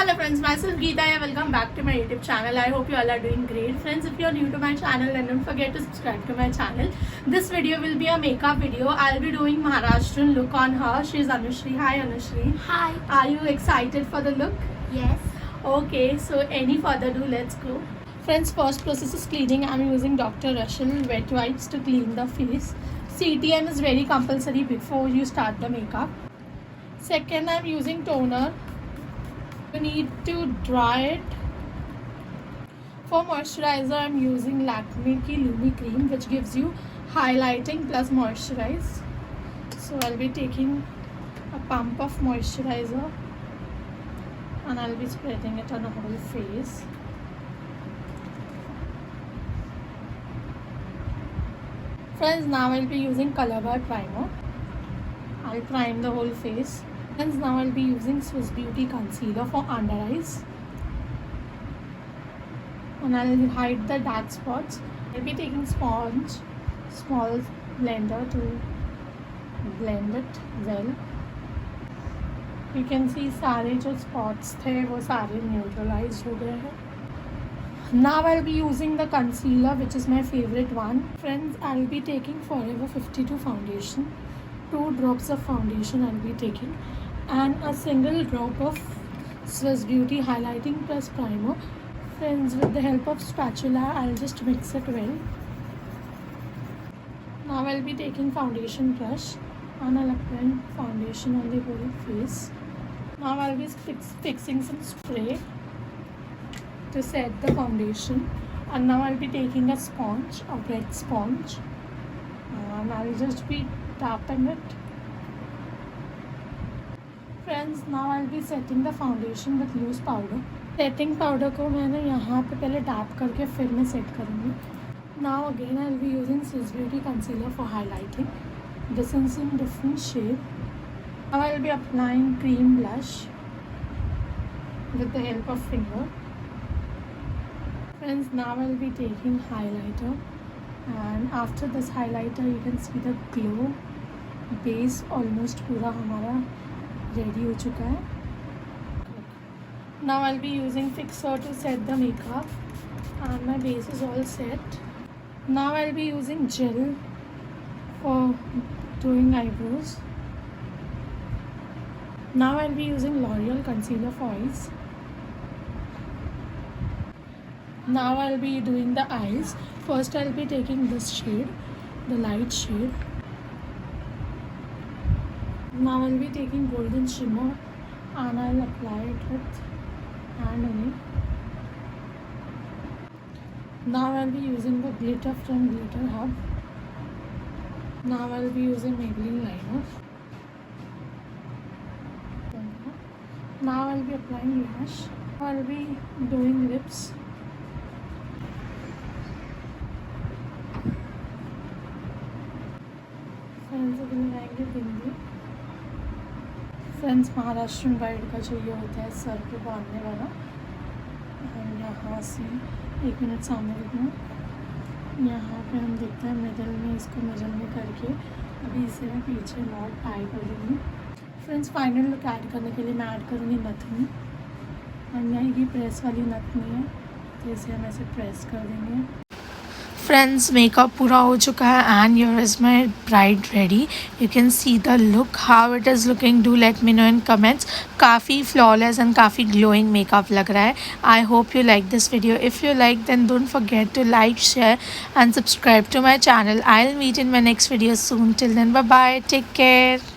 Hello friends, myself Geeta. Welcome back to my YouTube channel. I hope you all are doing great. Friends, if you are new to my channel, then don't forget to subscribe to my channel. This video will be a makeup video. I'll be doing Maharashtrian look on her. She is Anushri. Hi Anushri. Hi. Are you excited for the look? Yes. Okay, so any further ado, let's go. Friends, first process is cleaning. I'm using Dr. Russell wet wipes to clean the face. CTM is very compulsory before you start the makeup. Second, I'm using toner. You need to dry it. For moisturizer, I'm using Lakme ki Lumi cream, which gives you highlighting plus moisturize. So I'll be taking a pump of moisturizer and I'll be spreading it on the whole face. Friends, now I'll be using Color Bar primer. I'll prime the whole face. Friends, now I'll be using Swiss Beauty concealer for under eyes. And I'll hide the dark spots. I'll be taking sponge, small blender to blend it well. You can see सारे जो spots थे वो सारे neutralized हो गए हैं. Now I'll be using the concealer, which is my favorite one. Friends, I'll be taking Forever 52 foundation. 2 drops of foundation I'll be taking, and a single drop of Swiss Beauty highlighting plus primer. Friends, with the help of spatula, I'll just mix it well. Now I'll be taking foundation brush and I'll apply foundation on the whole face. Now I'll be fixing some spray to set the foundation, and now I'll be taking a sponge, a wet sponge, and I'll just be tapping it. Friends, now I'll be setting the foundation with loose powder. Setting powder को मैंने यहाँ पे पहले tap करके फिर मैं set करूँगी. Now again I'll be using Swiss Beauty concealer for highlighting. This is in different shade. Now I'll be applying cream blush with the help of finger. Friends, now I'll be taking highlighter, and after this highlighter you can see the glow. Base almost पूरा हमारा ready हो चुका है. Now I'll be using fixer to set the makeup, and my base is all set. Now I'll be using gel for doing eyebrows. Now I'll be using L'Oreal concealer for eyes. Now I'll be doing the eyes. First I'll be taking this shade, the light shade. Now I'll be taking golden shimmer and I'll apply it with hand only. Now I'll be using the glitter from Glitter Hub. Now I'll be using Maybelline liner. Now I'll be applying lash. I'll be doing lips. Friends, Maharashtrian bride का जो ये होता है sir पे बांधने वाला, और यहाँ से 1 मिनट सामने देखना, यहाँ पे हम देखते हैं मिडल में, इसको मिडल में करके अभी इसे मैं पीछे नॉट टाई कर दूँगी. फ्रेंड्स, फाइनल लुक ऐड करने के लिए मैं ऐड करूँगी नथनी, और यहाँ की प्रेस वाली नथनी है, तो इसे हम ऐसे प्रेस कर देंगे. Friends, makeup पूरा हो चुका है, and here is my bride ready. You can see the look, how it is looking. Do let me know in comments. काफ़ी flawless and काफ़ी glowing makeup लग रहा है. I hope you like this video. If you like, then don't forget to like, share and subscribe to my channel. I'll meet in my next video soon. Till then, bye bye. Take care.